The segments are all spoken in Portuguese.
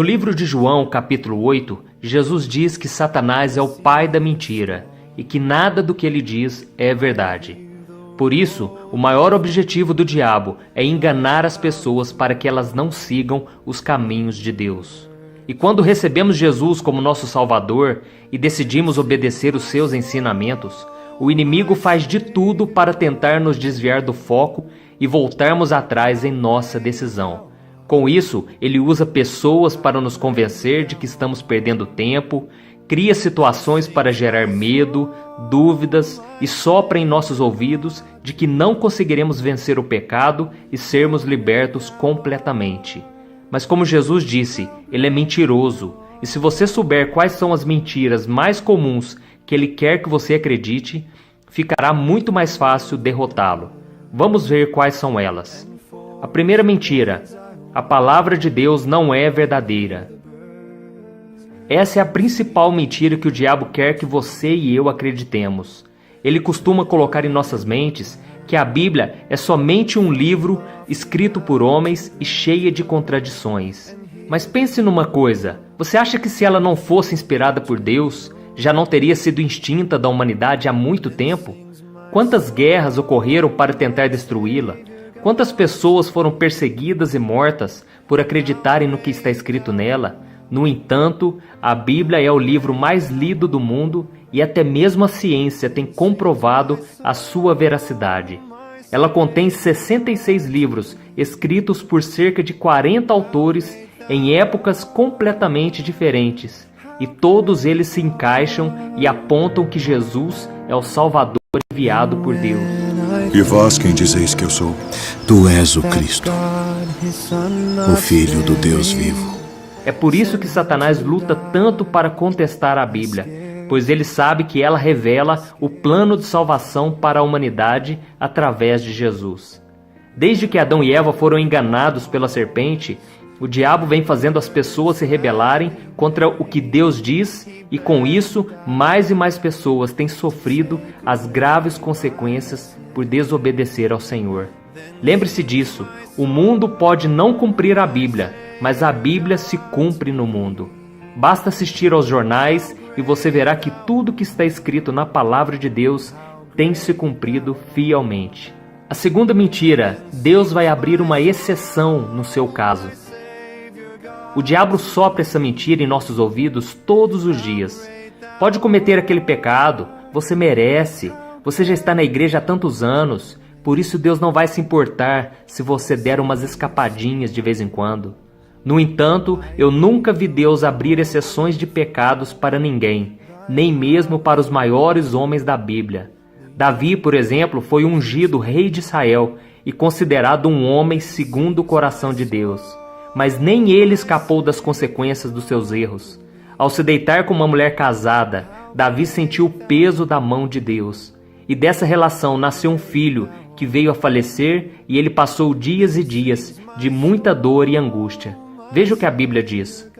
No livro de João, capítulo 8, Jesus diz que Satanás é o pai da mentira e que nada do que ele diz é verdade. Por isso, o maior objetivo do diabo é enganar as pessoas para que elas não sigam os caminhos de Deus. E quando recebemos Jesus como nosso Salvador e decidimos obedecer os seus ensinamentos, o inimigo faz de tudo para tentar nos desviar do foco e voltarmos atrás em nossa decisão. Com isso, ele usa pessoas para nos convencer de que estamos perdendo tempo, cria situações para gerar medo, dúvidas e sopra em nossos ouvidos de que não conseguiremos vencer o pecado e sermos libertos completamente. Mas como Jesus disse, ele é mentiroso, e se você souber quais são as mentiras mais comuns que ele quer que você acredite, ficará muito mais fácil derrotá-lo. Vamos ver quais são elas. A primeira mentira: a palavra de Deus não é verdadeira. Essa é a principal mentira que o diabo quer que você e eu acreditemos. Ele costuma colocar em nossas mentes que a Bíblia é somente um livro escrito por homens e cheia de contradições. Mas pense numa coisa: você acha que se ela não fosse inspirada por Deus, já não teria sido extinta da humanidade há muito tempo? Quantas guerras ocorreram para tentar destruí-la? Quantas pessoas foram perseguidas e mortas por acreditarem no que está escrito nela? No entanto, a Bíblia é o livro mais lido do mundo e até mesmo a ciência tem comprovado a sua veracidade. Ela contém 66 livros escritos por cerca de 40 autores em épocas completamente diferentes, e todos eles se encaixam e apontam que Jesus é o Salvador enviado por Deus. E vós quem dizeis que eu sou? Tu és o Cristo, o Filho do Deus vivo. É por isso que Satanás luta tanto para contestar a Bíblia, pois ele sabe que ela revela o plano de salvação para a humanidade através de Jesus. Desde que Adão e Eva foram enganados pela serpente, o diabo vem fazendo as pessoas se rebelarem contra o que Deus diz, e com isso, mais e mais pessoas têm sofrido as graves consequências por desobedecer ao Senhor. Lembre-se disso: o mundo pode não cumprir a Bíblia, mas a Bíblia se cumpre no mundo. Basta assistir aos jornais e você verá que tudo que está escrito na Palavra de Deus tem se cumprido fielmente. A segunda mentira: Deus vai abrir uma exceção no seu caso. O diabo sopra essa mentira em nossos ouvidos todos os dias. Pode cometer aquele pecado, você merece, você já está na igreja há tantos anos, por isso Deus não vai se importar se você der umas escapadinhas de vez em quando. No entanto, eu nunca vi Deus abrir exceções de pecados para ninguém, nem mesmo para os maiores homens da Bíblia. Davi, por exemplo, foi ungido rei de Israel e considerado um homem segundo o coração de Deus. Mas nem ele escapou das consequências dos seus erros. Ao se deitar com uma mulher casada, Davi sentiu o peso da mão de Deus. E dessa relação nasceu um filho que veio a falecer, e ele passou dias e dias de muita dor e angústia. Veja o que a Bíblia diz.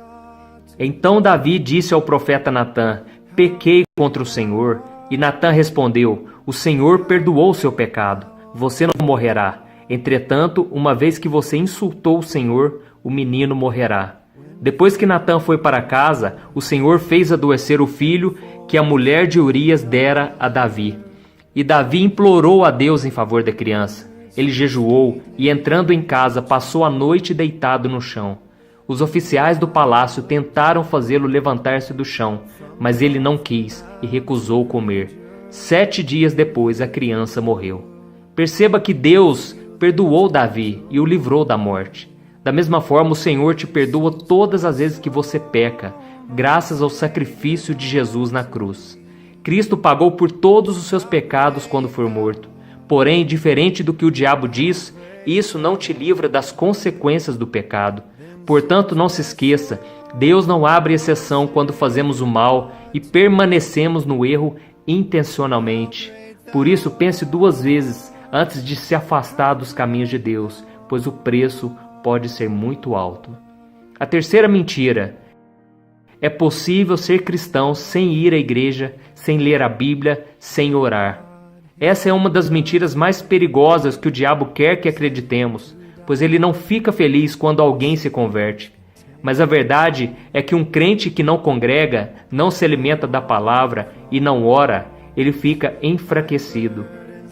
Então Davi disse ao profeta Natã: pequei contra o Senhor. E Natã respondeu: o Senhor perdoou seu pecado, você não morrerá. Entretanto, uma vez que você insultou o Senhor, o menino morrerá. Depois que Natã foi para casa, o Senhor fez adoecer o filho que a mulher de Urias dera a Davi. E Davi implorou a Deus em favor da criança. Ele jejuou e, entrando em casa, passou a noite deitado no chão. Os oficiais do palácio tentaram fazê-lo levantar-se do chão, mas ele não quis e recusou comer. 7 dias depois, a criança morreu. Perceba que Deus perdoou Davi e o livrou da morte. Da mesma forma, o Senhor te perdoa todas as vezes que você peca, graças ao sacrifício de Jesus na cruz. Cristo pagou por todos os seus pecados quando for morto. Porém, diferente do que o diabo diz, isso não te livra das consequências do pecado. Portanto, não se esqueça, Deus não abre exceção quando fazemos o mal e permanecemos no erro intencionalmente. Por isso, pense 2 vezes antes de se afastar dos caminhos de Deus, pois o preço pode ser muito alto. A terceira mentira: é possível ser cristão sem ir à igreja, sem ler a Bíblia, sem orar. Essa é uma das mentiras mais perigosas que o diabo quer que acreditemos, pois ele não fica feliz quando alguém se converte. Mas a verdade é que um crente que não congrega, não se alimenta da palavra e não ora, ele fica enfraquecido.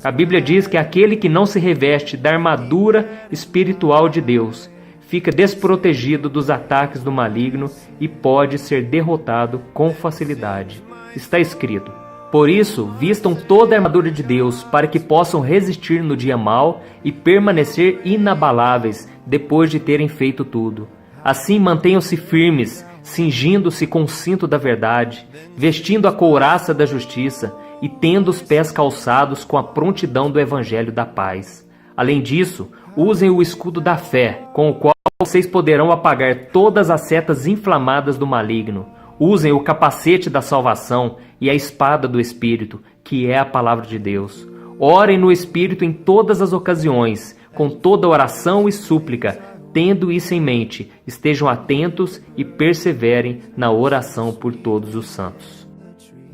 A Bíblia diz que aquele que não se reveste da armadura espiritual de Deus fica desprotegido dos ataques do maligno e pode ser derrotado com facilidade. Está escrito: por isso, vistam toda a armadura de Deus para que possam resistir no dia mau e permanecer inabaláveis depois de terem feito tudo. Assim, mantenham-se firmes, cingindo-se com o cinto da verdade, vestindo a couraça da justiça e tendo os pés calçados com a prontidão do evangelho da paz. Além disso, usem o escudo da fé, com o qual vocês poderão apagar todas as setas inflamadas do maligno. Usem o capacete da salvação e a espada do Espírito, que é a palavra de Deus. Orem no Espírito em todas as ocasiões, com toda oração e súplica. Tendo isso em mente, estejam atentos e perseverem na oração por todos os santos.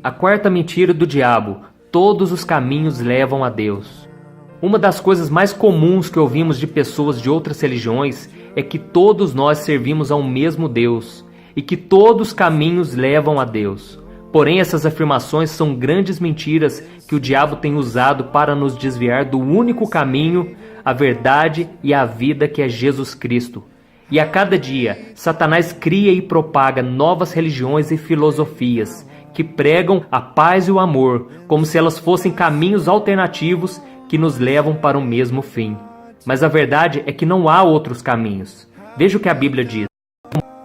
A quarta mentira do diabo: todos os caminhos levam a Deus. Uma das coisas mais comuns que ouvimos de pessoas de outras religiões é que todos nós servimos a um mesmo Deus e que todos os caminhos levam a Deus. Porém, essas afirmações são grandes mentiras que o diabo tem usado para nos desviar do único caminho, a verdade e a vida, que é Jesus Cristo. E a cada dia, Satanás cria e propaga novas religiões e filosofias que pregam a paz e o amor, como se elas fossem caminhos alternativos que nos levam para o mesmo fim. Mas a verdade é que não há outros caminhos. Veja o que a Bíblia diz: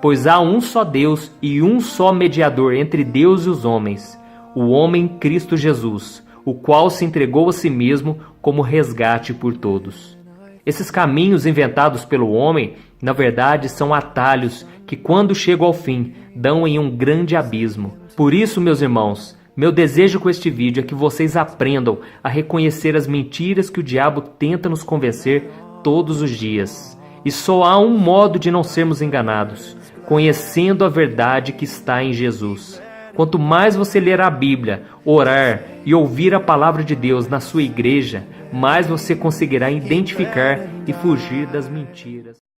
pois há um só Deus e um só mediador entre Deus e os homens, o homem Cristo Jesus, o qual se entregou a si mesmo como resgate por todos. Esses caminhos inventados pelo homem, na verdade, são atalhos que, quando chegam ao fim, dão em um grande abismo. Por isso, meus irmãos, meu desejo com este vídeo é que vocês aprendam a reconhecer as mentiras que o diabo tenta nos convencer todos os dias. E só há um modo de não sermos enganados: conhecendo a verdade que está em Jesus. Quanto mais você ler a Bíblia, orar e ouvir a palavra de Deus na sua igreja, mais você conseguirá identificar e fugir das mentiras.